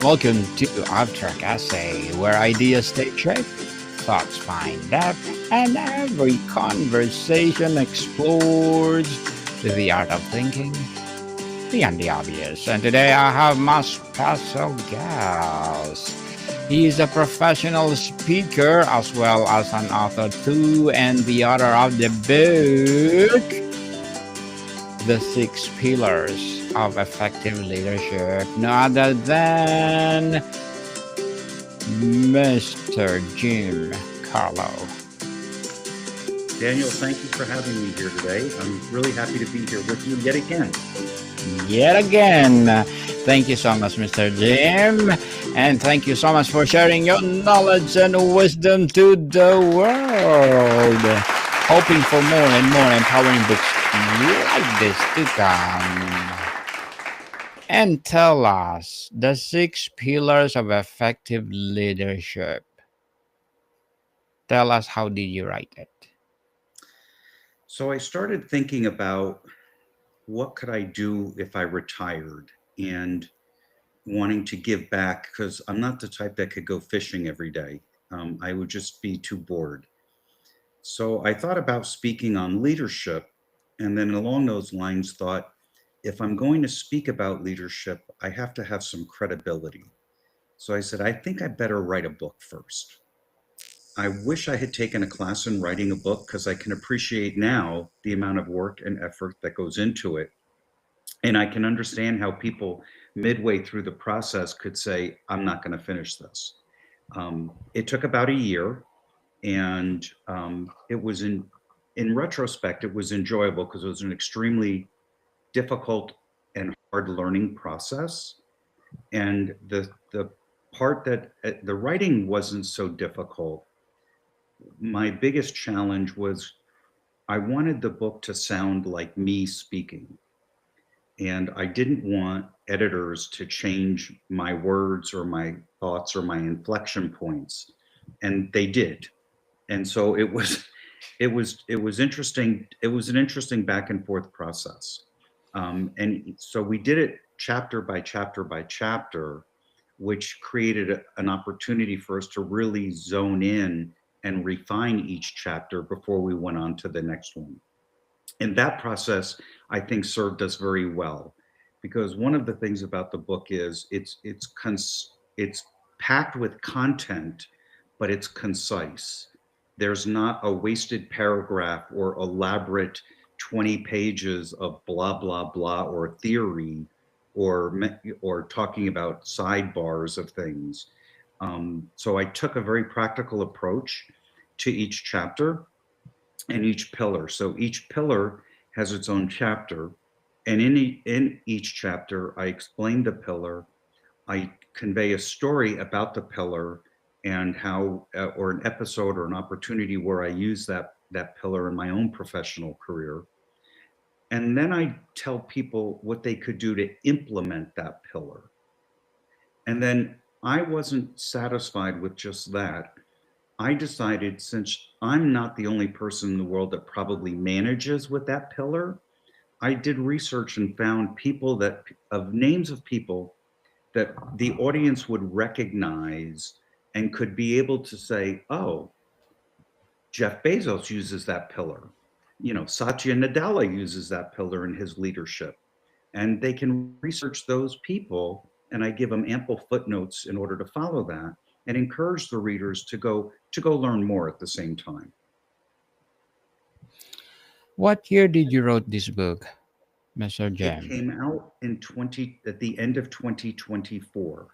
Welcome to Abstract Essay, where ideas take shape, thoughts find depth, and every conversation explores the art of thinking beyond the obvious. And today I have my special guest. He is a professional speaker as well as an author too, and the author of the book The Six Pillars of Effective Leadership, no other than Mr. Jim Carlough. Daniel, thank you for having me here today. I'm really happy to be here with you yet again. Yet again, thank you so much, Mr. Jim, and thank you so much for sharing your knowledge and wisdom to the world. Hoping for more and more empowering books like this to come. And tell us the six pillars of effective leadership. Tell us, how did you write it? So I started thinking about what could I do if I retired and wanting to give back because I'm not the type that could go fishing every day. I would just be too bored. So I thought about speaking on leadership, and then along those lines thought, if I'm going to speak about leadership, I have to have some credibility. So I said, I think I better write a book first. I wish I had taken a class in writing a book because I can appreciate now the amount of work and effort that goes into it. And I can understand how people midway through the process could say, I'm not going to finish this. It took about a year, and it was in retrospect, it was enjoyable because it was an extremely difficult and hard learning process. And the part that the writing wasn't so difficult. My biggest challenge was I wanted the book to sound like me speaking. And I didn't want editors to change my words or my thoughts or my inflection points. And they did. And so it was interesting. It was an interesting back and forth process. And so we did it chapter by chapter by chapter, which created an opportunity for us to really zone in and refine each chapter before we went on to the next one. And that process, I think, served us very well, because one of the things about the book is it's packed with content, but it's concise. There's not a wasted paragraph or elaborate 20 pages of blah blah blah or theory or talking about sidebars of things. So I took a very practical approach to each chapter and each pillar. So each pillar has its own chapter. And in each chapter, I explain the pillar. I convey a story about the pillar and how, or an episode or an opportunity where I use that pillar in my own professional career. And then I tell people what they could do to implement that pillar. And then I wasn't satisfied with just that. I decided, since I'm not the only person in the world that probably manages with that pillar, I did research and found people that of names of people that the audience would recognize and could be able to say, oh, Jeff Bezos uses that pillar. Satya Nadella uses that pillar in his leadership. And they can research those people, and I give them ample footnotes in order to follow that and encourage the readers to go learn more at the same time. What year did you wrote this book, Mr. It Jim? came out at the end of 2024.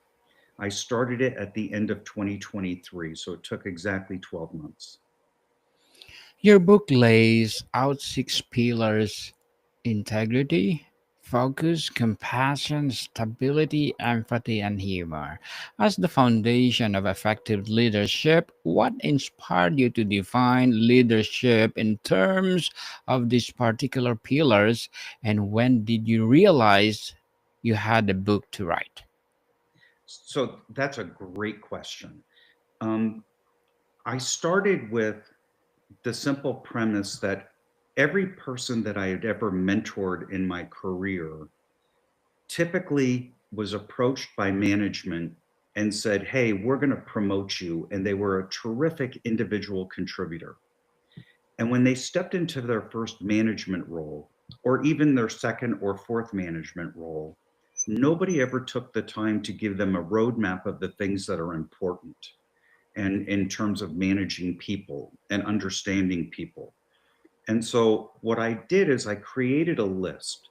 I started it at the end of 2023, so it took exactly 12 months. Your book lays out six pillars: integrity, focus, compassion, stability, empathy, and humor. As the foundation of effective leadership, what inspired you to define leadership in terms of these particular pillars, and when did you realize you had a book to write? So that's a great question. Um, I started with the simple premise that every person that I had ever mentored in my career typically was approached by management and said, "Hey, we're going to promote you." And they were a terrific individual contributor. And when they stepped into their first management role, or even their second or fourth management role, nobody ever took the time to give them a roadmap of the things that are important and in terms of managing people and understanding people. And so what I did is I created a list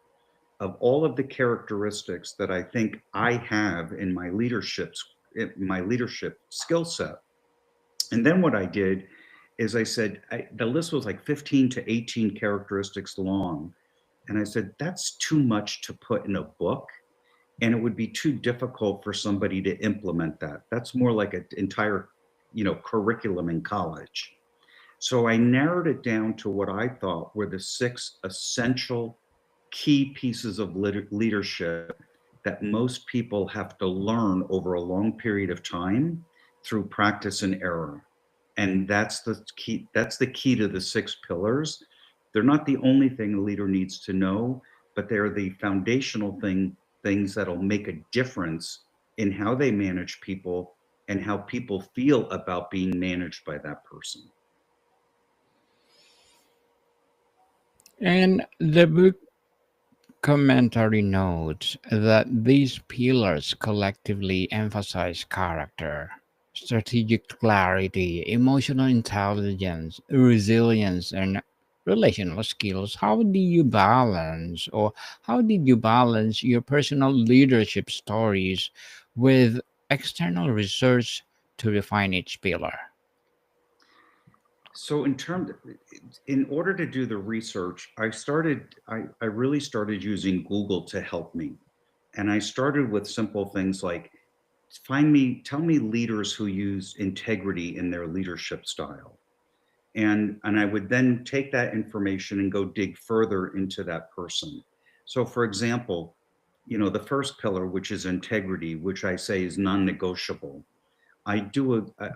of all of the characteristics that I think I have in my leadership skill set. And then what I did is I said, the list was like 15 to 18 characteristics long. And I said, that's too much to put in a book. And it would be too difficult for somebody to implement that. That's more like an entire, curriculum in college. So I narrowed it down to what I thought were the six essential key pieces of leadership that most people have to learn over a long period of time through practice and error. And that's the key to the six pillars. They're not the only thing a leader needs to know, but they're the foundational things that'll make a difference in how they manage people and how people feel about being managed by that person. And the book commentary notes that these pillars collectively emphasize character, strategic clarity, emotional intelligence, resilience, and relational skills. How do you balance, or how did you balance your personal leadership stories with external research to refine each pillar? So in order to do the research, I really started using Google to help me. And I started with simple things like tell me leaders who use integrity in their leadership style. And I would then take that information and go dig further into that person. So for example, the first pillar, which is integrity, which I say is non-negotiable. I do a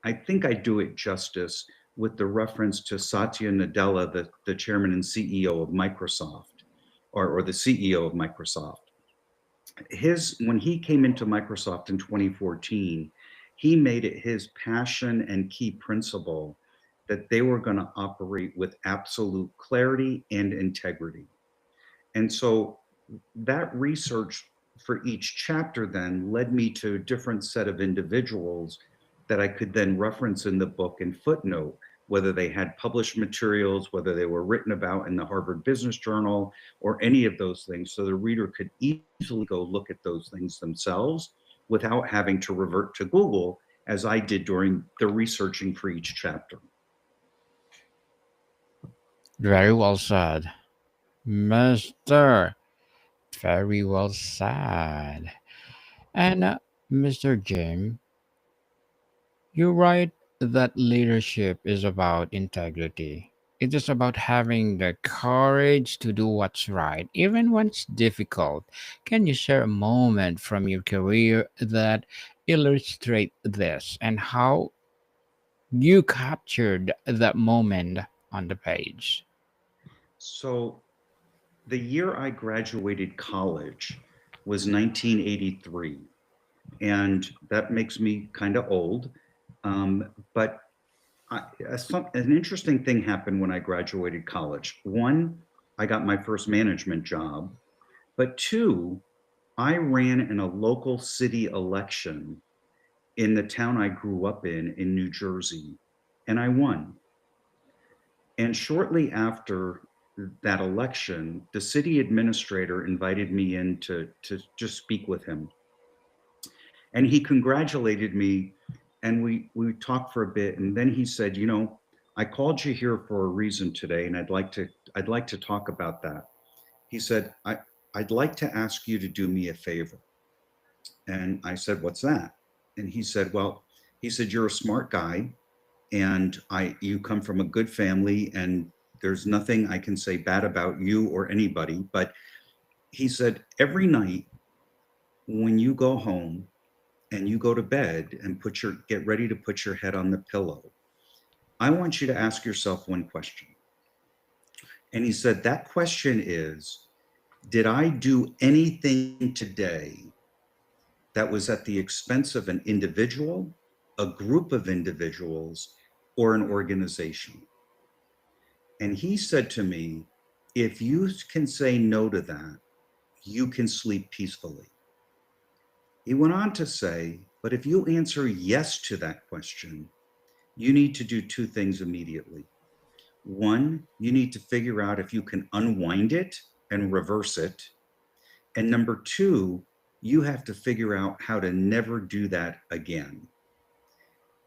I think I do it justice with the reference to Satya Nadella, the chairman and CEO of Microsoft, or the CEO of Microsoft. His When he came into Microsoft in 2014, he made it his passion and key principle that they were going to operate with absolute clarity and integrity. And so that research for each chapter then led me to a different set of individuals that I could then reference in the book and footnote, whether they had published materials, whether they were written about in the Harvard Business Journal, or any of those things. So the reader could easily go look at those things themselves without having to revert to Google, as I did during the researching for each chapter. Very well said, Mr. Very well said. And Mr. Jim, you write that leadership is about integrity. It is about having the courage to do what's right, even when it's difficult. Can you share a moment from your career that illustrate this and how you captured that moment on the page? So the year I graduated college was 1983. And that makes me kind of old. But an interesting thing happened when I graduated college. One, I got my first management job, but two, I ran in a local city election in the town I grew up in New Jersey, and I won. And shortly after that election, the city administrator invited me in to just speak with him. And he congratulated me, and we talked for a bit, and then he said, I called you here for a reason today, and I'd like to talk about that. He said, I'd like to ask you to do me a favor. And I said, what's that? And he said, well, he said, you're a smart guy, and you come from a good family, and there's nothing I can say bad about you or anybody. But he said, every night when you go home and you go to bed and get ready to put your head on the pillow, I want you to ask yourself one question. And he said, that question is, Did I do anything today that was at the expense of an individual, a group of individuals, or an organization? And he said to me, if you can say no to that, you can sleep peacefully. He went on to say, but if you answer yes to that question, you need to do two things immediately. One, you need to figure out if you can unwind it and reverse it. And number two, you have to figure out how to never do that again.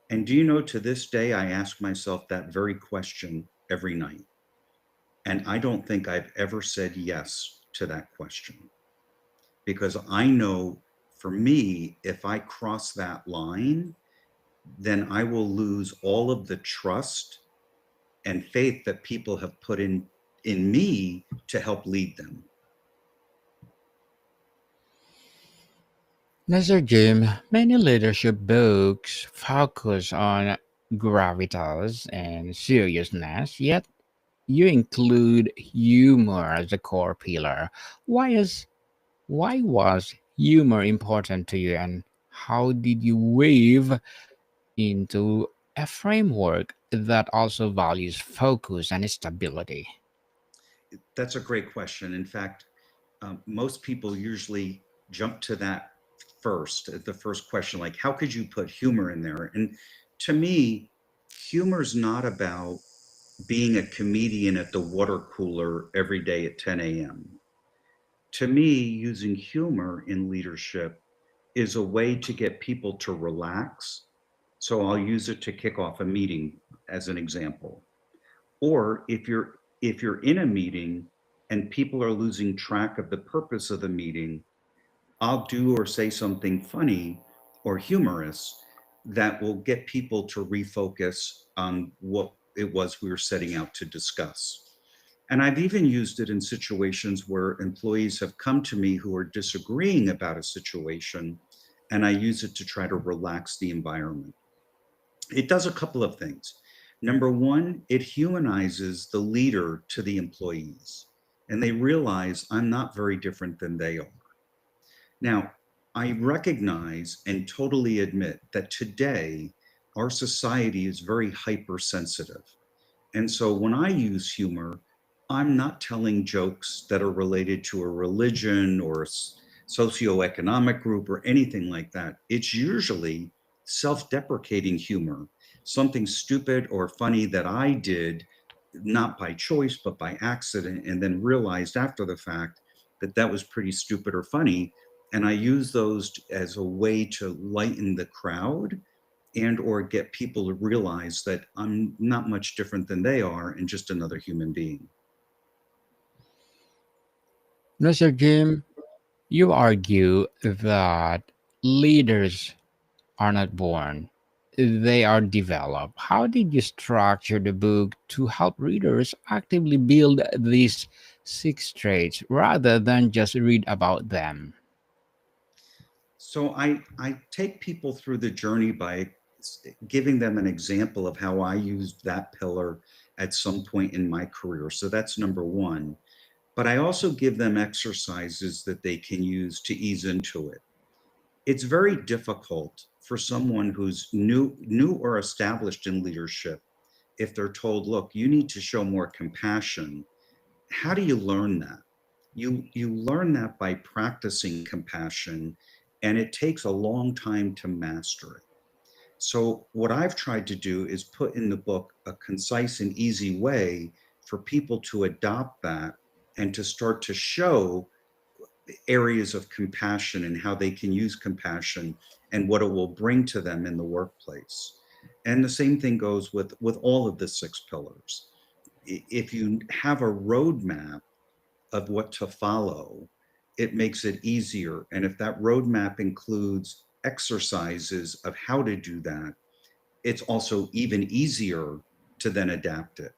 And do you know, to this day, I ask myself that very question every night. And I don't think I've ever said yes to that question, because I know, for me, if I cross that line, then I will lose all of the trust and faith that people have put in me to help lead them. Mr. Jim, many leadership books focus on gravitas and seriousness, yet you include humor as a core pillar. Why is why was humor important to you, and how did you weave into a framework that also values focus and stability? That's a great question. In fact, most people usually jump to that first, the first question, like, how could you put humor in there? And to me, humor is not about being a comedian at the water cooler every day at 10 a.m. To me, using humor in leadership is a way to get people to relax. So I'll use it to kick off a meeting as an example. Or if you're in a meeting and people are losing track of the purpose of the meeting, I'll do or say something funny or humorous that will get people to refocus on what it was we were setting out to discuss. And I've even used it in situations where employees have come to me who are disagreeing about a situation, and I use it to try to relax the environment. It does a couple of things. Number one, it humanizes the leader to the employees, and they realize I'm not very different than they are. Now, I recognize and totally admit that today our society is very hypersensitive. And so when I use humor, I'm not telling jokes that are related to a religion or a socioeconomic group or anything like that. It's usually self deprecating humor, something stupid or funny that I did, not by choice, but by accident, and then realized after the fact that that was pretty stupid or funny. And I use those as a way to lighten the crowd and or get people to realize that I'm not much different than they are and just another human being. Mr. Jim, you argue that leaders are not born, they are developed. How did you structure the book to help readers actively build these six traits rather than just read about them? So I take people through the journey by giving them an example of how I used that pillar at some point in my career. So that's number one. But I also give them exercises that they can use to ease into it. It's very difficult for someone who's new or established in leadership if they're told, look, you need to show more compassion. How do you learn that? You learn that by practicing compassion, and it takes a long time to master it. So what I've tried to do is put in the book a concise and easy way for people to adopt that and to start to show areas of compassion and how they can use compassion and what it will bring to them in the workplace. And the same thing goes with all of the six pillars. If you have a roadmap of what to follow, it makes it easier. And if that roadmap includes exercises of how to do that, it's also even easier to then adapt it.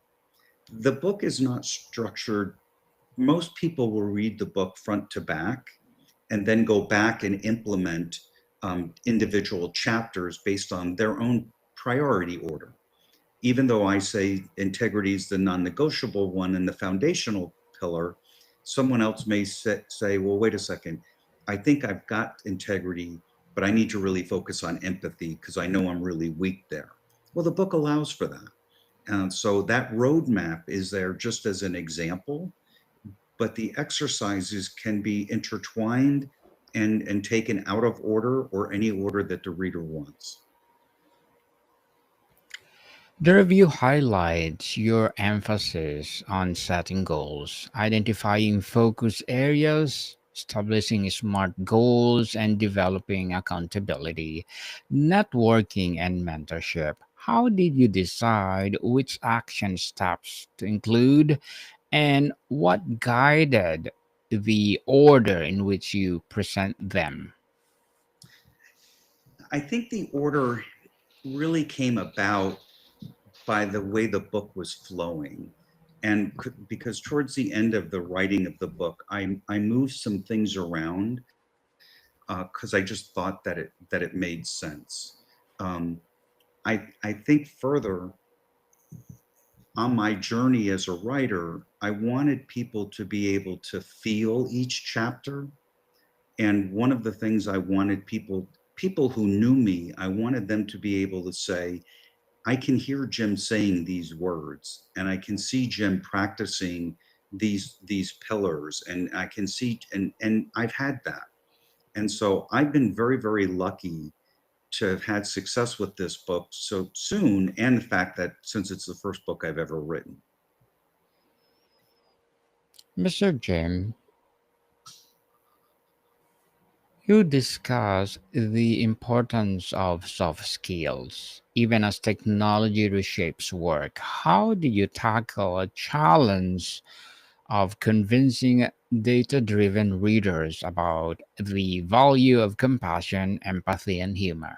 The book is not structured. Most people will read the book front to back and then go back and implement individual chapters based on their own priority order. Even though I say integrity is the non negotiable one and the foundational pillar, Someone else may say, well, wait a second, I think I've got integrity, but I need to really focus on empathy because I know I'm really weak there. Well, the book allows for that. And so that roadmap is there just as an example, but the exercises can be intertwined and taken out of order or any order that the reader wants. The review highlights your emphasis on setting goals, identifying focus areas, establishing smart goals, and developing accountability, networking, and mentorship. How did you decide which action steps to include, and what guided the order in which you present them? I think the order really came about by the way the book was flowing. And because towards the end of the writing of the book, I moved some things around because I just thought that it made sense. Um, I think further on my journey as a writer, I wanted people to be able to feel each chapter. And one of the things I wanted people who knew me, I wanted them to be able to say, I can hear Jim saying these words, and I can see Jim practicing these pillars, and I can see and I've had that. And so I've been very, very lucky to have had success with this book so soon, and the fact that since it's the first book I've ever written. Mr. Jim, you discuss the importance of soft skills, even as technology reshapes work. How do you tackle a challenge of convincing data driven readers about the value of compassion, empathy, and humor?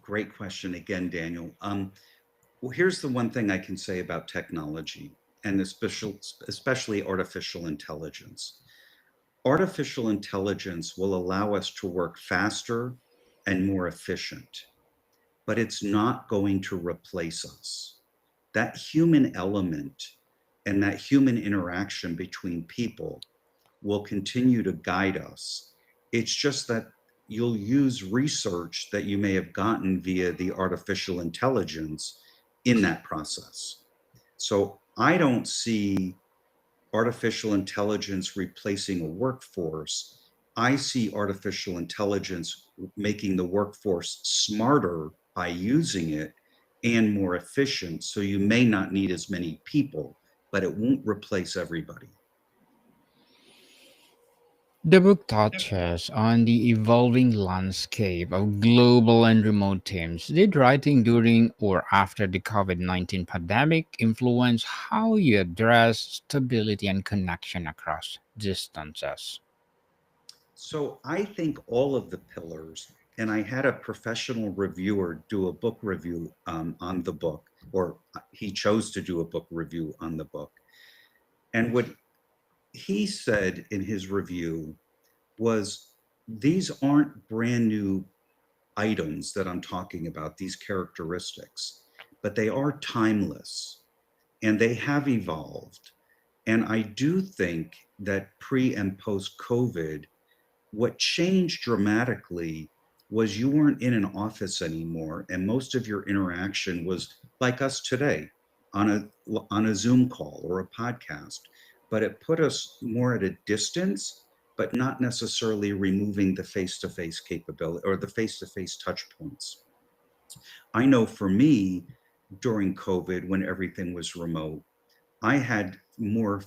Great question again, Daniel. Well, here's the one thing I can say about technology and especially artificial intelligence. Artificial intelligence will allow us to work faster and more efficient, but it's not going to replace us. That human element and that human interaction between people will continue to guide us. It's just that you'll use research that you may have gotten via the artificial intelligence in that process. So I don't see artificial intelligence replacing a workforce. I see artificial intelligence making the workforce smarter by using it and more efficient. So you may not need as many people, but it won't replace everybody. The book touches on the evolving landscape of global and remote teams. Did writing during or after the COVID 19 pandemic influence how you address stability and connection across distances? So I think all of the pillars, and I had a professional reviewer do a book review on the book, or he chose to do a book review on the book. And what he said in his review was these aren't brand new items that I'm talking about, these characteristics, but they are timeless and they have evolved. And I do think that pre and post COVID, what changed dramatically was you weren't in an office anymore, and most of your interaction was like us today on a Zoom call or a podcast. But it put us more at a distance, but not necessarily removing the face-to-face capability or the face-to-face touch points. I know for me, during COVID, when everything was remote, I had more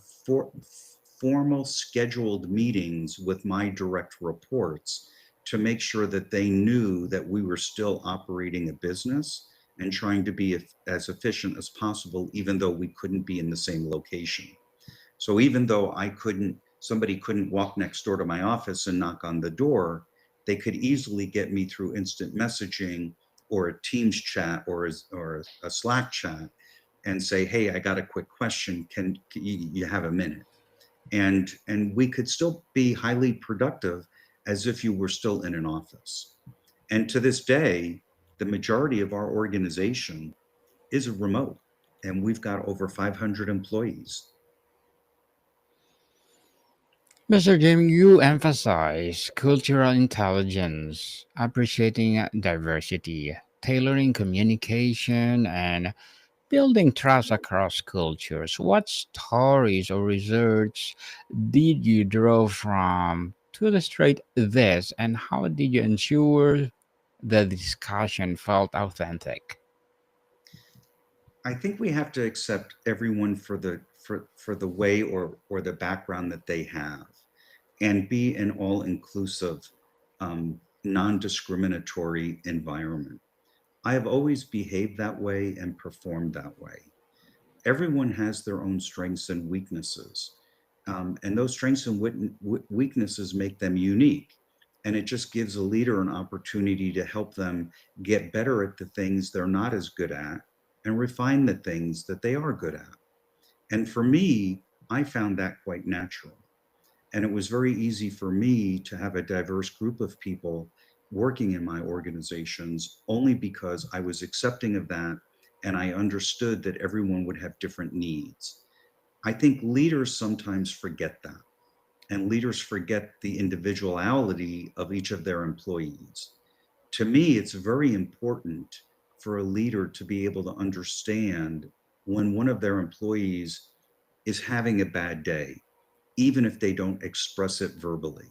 formal scheduled meetings with my direct reports to make sure that they knew that we were still operating a business and trying to be as efficient as possible, even though we couldn't be in the same location. So even though somebody couldn't walk next door to my office and knock on the door, they could easily get me through instant messaging or a Teams chat or a Slack chat and say, "Hey, I got a quick question. Can you have a minute?" And we could still be highly productive as if you were still in an office. And to this day, the majority of our organization is remote, and we've got over 500 employees. Mr. Jim, you emphasize cultural intelligence, appreciating diversity, tailoring communication, and building trust across cultures. What stories or research did you draw from to illustrate this, and how did you ensure the discussion felt authentic? I think we have to accept everyone for the way or the background that they have, and be an all inclusive, non discriminatory environment. I have always behaved that way and performed that way. Everyone has their own strengths and weaknesses. And those strengths and weaknesses make them unique. And it just gives a leader an opportunity to help them get better at the things they're not as good at and refine the things that they are good at. And for me, I found that quite natural. And it was very easy for me to have a diverse group of people working in my organizations only because I was accepting of that and I understood that everyone would have different needs. I think leaders sometimes forget that, and leaders forget the individuality of each of their employees. To me, it's very important for a leader to be able to understand when one of their employees is having a bad day, even if they don't express it verbally.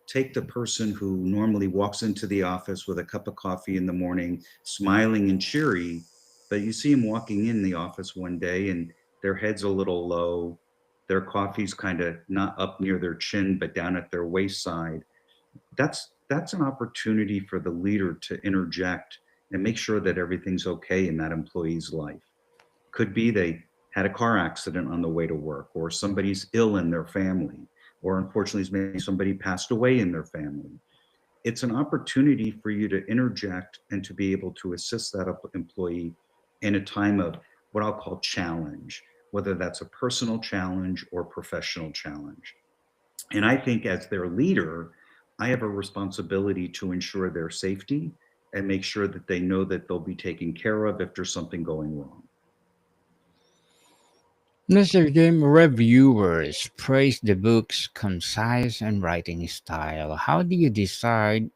Take the person who normally walks into the office with a cup of coffee in the morning, smiling and cheery, but you see them walking in the office one day and their head's a little low, their coffee's kind of not up near their chin but down at their waist side. That's an opportunity for the leader to interject and make sure that everything's okay in that employee's life. Could be they had a car accident on the way to work, or somebody's ill in their family, or unfortunately, maybe somebody passed away in their family. It's an opportunity for you to interject and to be able to assist that employee in a time of what I'll call challenge, whether that's a personal challenge or professional challenge. And I think as their leader, I have a responsibility to ensure their safety and make sure that they know that they'll be taken care of if there's something going wrong. Mr. Jim, reviewers praise the book's concise and writing style. How do you decide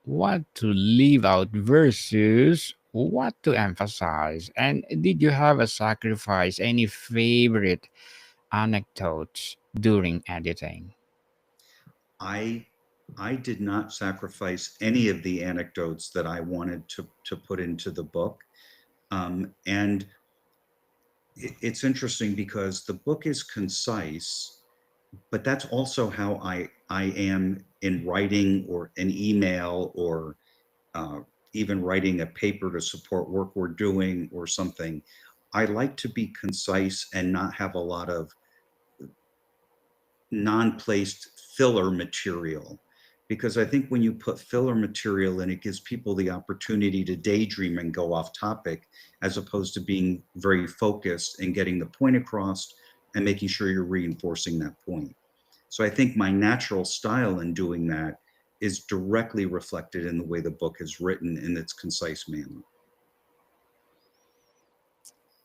what to leave out versus what to emphasize? And did you have a sacrifice any favorite anecdotes during editing? I I did not sacrifice any of the anecdotes that I wanted to put into the book. And it's interesting because the book is concise, but that's also how I am in writing or an email or uh, even writing a paper to support work we're doing or something. I like to be concise and not have a lot of non-placed filler material, because I think when you put filler material in, it gives people the opportunity to daydream and go off topic, as opposed to being very focused and getting the point across and making sure you're reinforcing that point. So I think my natural style in doing that is directly reflected in the way the book is written in its concise manner.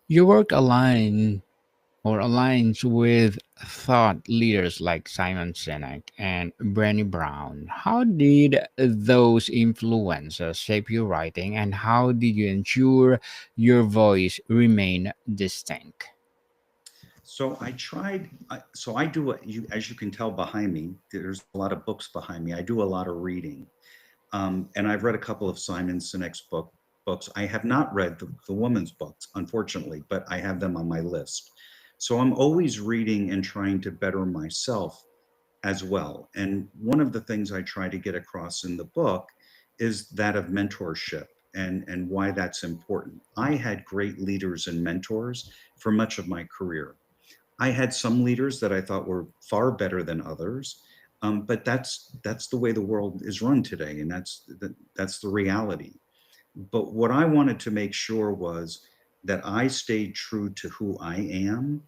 Your work aligns with thought leaders like Simon Sinek and Brené Brown. How did those influences shape your writing, and how did you ensure your voice remained distinct? So I do what you, as you can tell behind me, there's a lot of books behind me. I do a lot of reading. And I've read a couple of Simon Sinek's books. I have not read the woman's books, unfortunately, but I have them on my list. So I'm always reading and trying to better myself as well. And one of the things I try to get across in the book is that of mentorship and why that's important. I had great leaders and mentors for much of my career. I had some leaders that I thought were far better than others, but that's the way the world is run today, and that's the reality. But what I wanted to make sure was that I stayed true to who I am,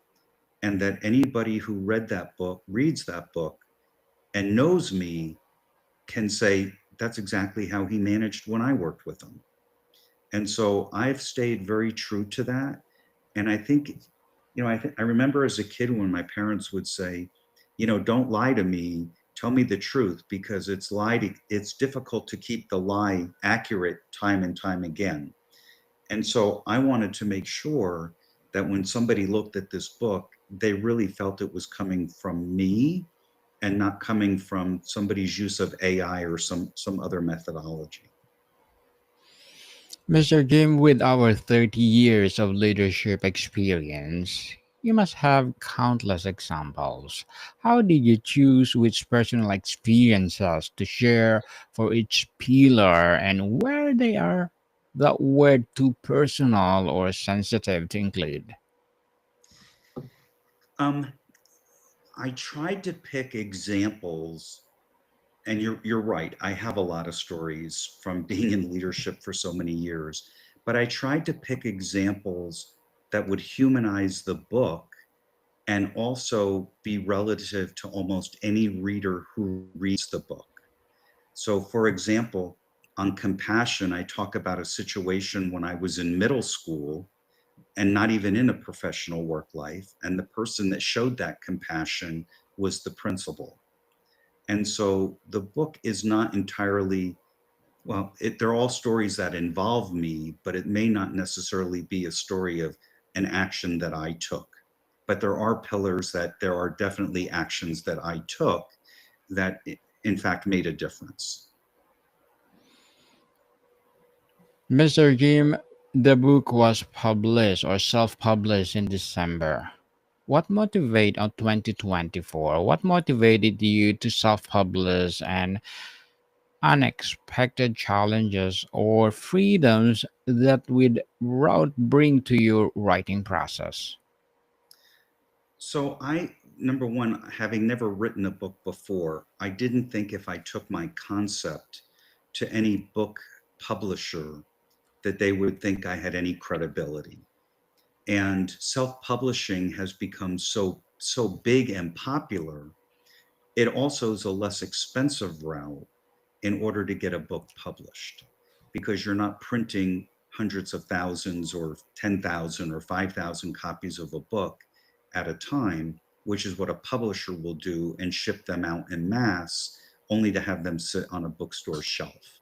and that anybody who read that book, reads that book, and knows me can say that's exactly how he managed when I worked with him. And so I've stayed very true to that. And I think, I remember as a kid when my parents would say, don't lie to me. Tell me the truth because it's difficult to keep the lie accurate time and time again. And so I wanted to make sure that when somebody looked at this book, they really felt it was coming from me and not coming from somebody's use of AI or some other methodology. Mr. Jim, with our 30 years of leadership experience, you must have countless examples. How did you choose which personal experiences to share for each pillar and where they are that were too personal or sensitive to include? Um, I tried to pick examples, and you're right. I have a lot of stories from being in leadership for so many years, but I tried to pick examples that would humanize the book and also be relative to almost any reader who reads the book. So, for example, on compassion, I talk about a situation when I was in middle school and not even in a professional work life. And the person that showed that compassion was the principal. And so the book is not entirely, well, they're all stories that involve me, but it may not necessarily be a story of an action that I took. But there are pillars that there are definitely actions that I took that, in fact, made a difference. Mr. Jim, the book was published or self-published in December. What motivated on 2024? What motivated you to self-publish and unexpected challenges or freedoms that would route bring to your writing process? So number one, having never written a book before, I didn't think if I took my concept to any book publisher that they would think I had any credibility. And self-publishing has become so big and popular. It also is a less expensive route in order to get a book published because you're not printing hundreds of thousands or 10,000 or 5,000 copies of a book at a time, which is what a publisher will do and ship them out in mass only to have them sit on a bookstore shelf.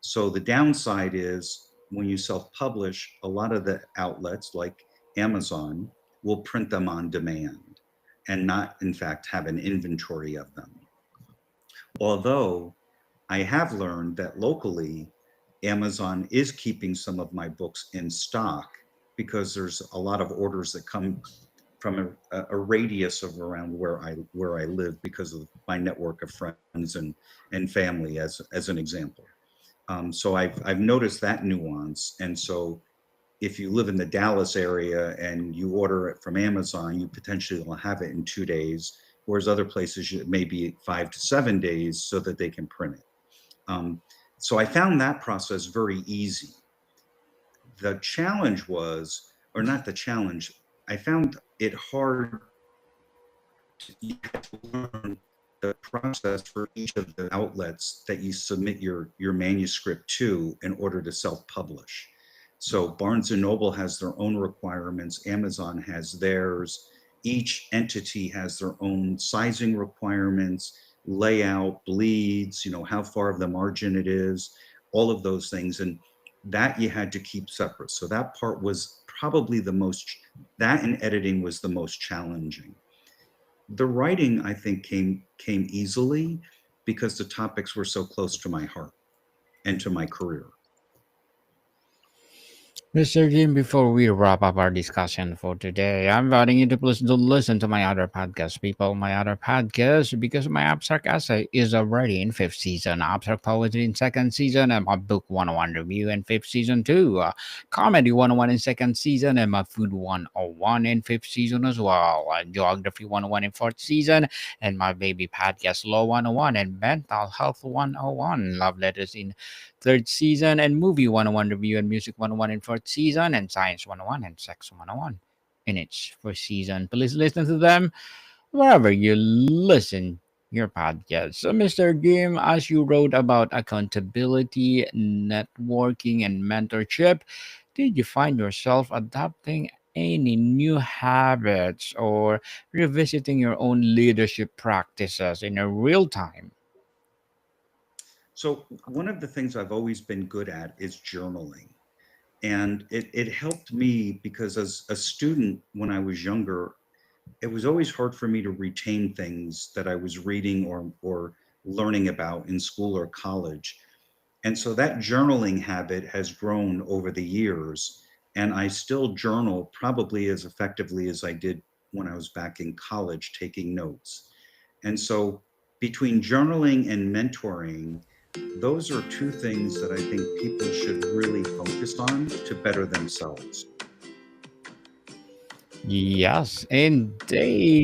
So the downside is when you self-publish, a lot of the outlets like Amazon will print them on demand and not, in fact, have an inventory of them. Although I have learned that locally, Amazon is keeping some of my books in stock because there's a lot of orders that come from a radius of around where I live because of my network of friends and family as an example. So I've noticed that nuance, and so if you live in the Dallas area and you order it from Amazon, you potentially will have it in 2 days, whereas other places it may be 5 to 7 days so that they can print it. So I found that process very easy. The challenge was, or not the challenge, I found it hard. You had to learn the process for each of the outlets that you submit your manuscript to in order to self-publish. So Barnes and Noble has their own requirements, Amazon has theirs. Each entity has their own sizing requirements, layout, bleeds, how far of the margin it is, all of those things. And that you had to keep separate. So that part was probably that and editing was the most challenging. The writing, I think, came easily because the topics were so close to my heart and to my career. Mr. Jim, before we wrap up our discussion for today, I'm inviting you to please do listen to my other podcast, people. My other podcast, because my abstract essay is already in fifth season, abstract poetry in second season, and my book 101 review in fifth season too. Comedy 101 in second season, and my food 101 in fifth season as well. Geography 101 in fourth season, and my baby podcast law 101 and mental health 101. Love letters in third season, and movie 101 review and music 101 in fourth season, and science 101 and sex 101 in its first season. Please listen to them wherever you listen your podcast. So, Mr. Jim, as you wrote about accountability, networking, and mentorship, did you find yourself adapting any new habits or revisiting your own leadership practices in a real time? So, one of the things I've always been good at is journaling. And it helped me because as a student, when I was younger, it was always hard for me to retain things that I was reading or learning about in school or college. And so that journaling habit has grown over the years. And I still journal probably as effectively as I did when I was back in college taking notes. And so between journaling and mentoring, those are two things that I think people should really focus on to better themselves. Yes, indeed.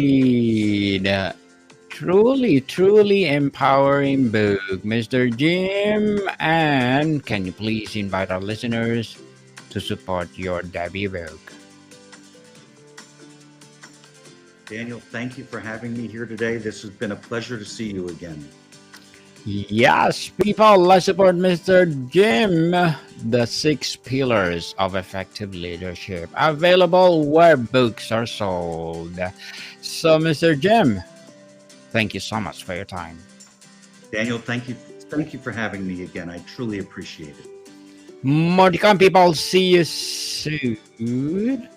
Truly, truly empowering book, Mr. Jim. And can you please invite our listeners to support your debut book? Daniel, thank you for having me here today. This has been a pleasure to see you again. Yes, people, let's support Mr. Jim. The Six Pillars of Effective Leadership, available where books are sold. So, Mr. Jim, thank you so much for your time. Daniel, thank you. Thank you for having me again. I truly appreciate it. More to come, people. See you soon.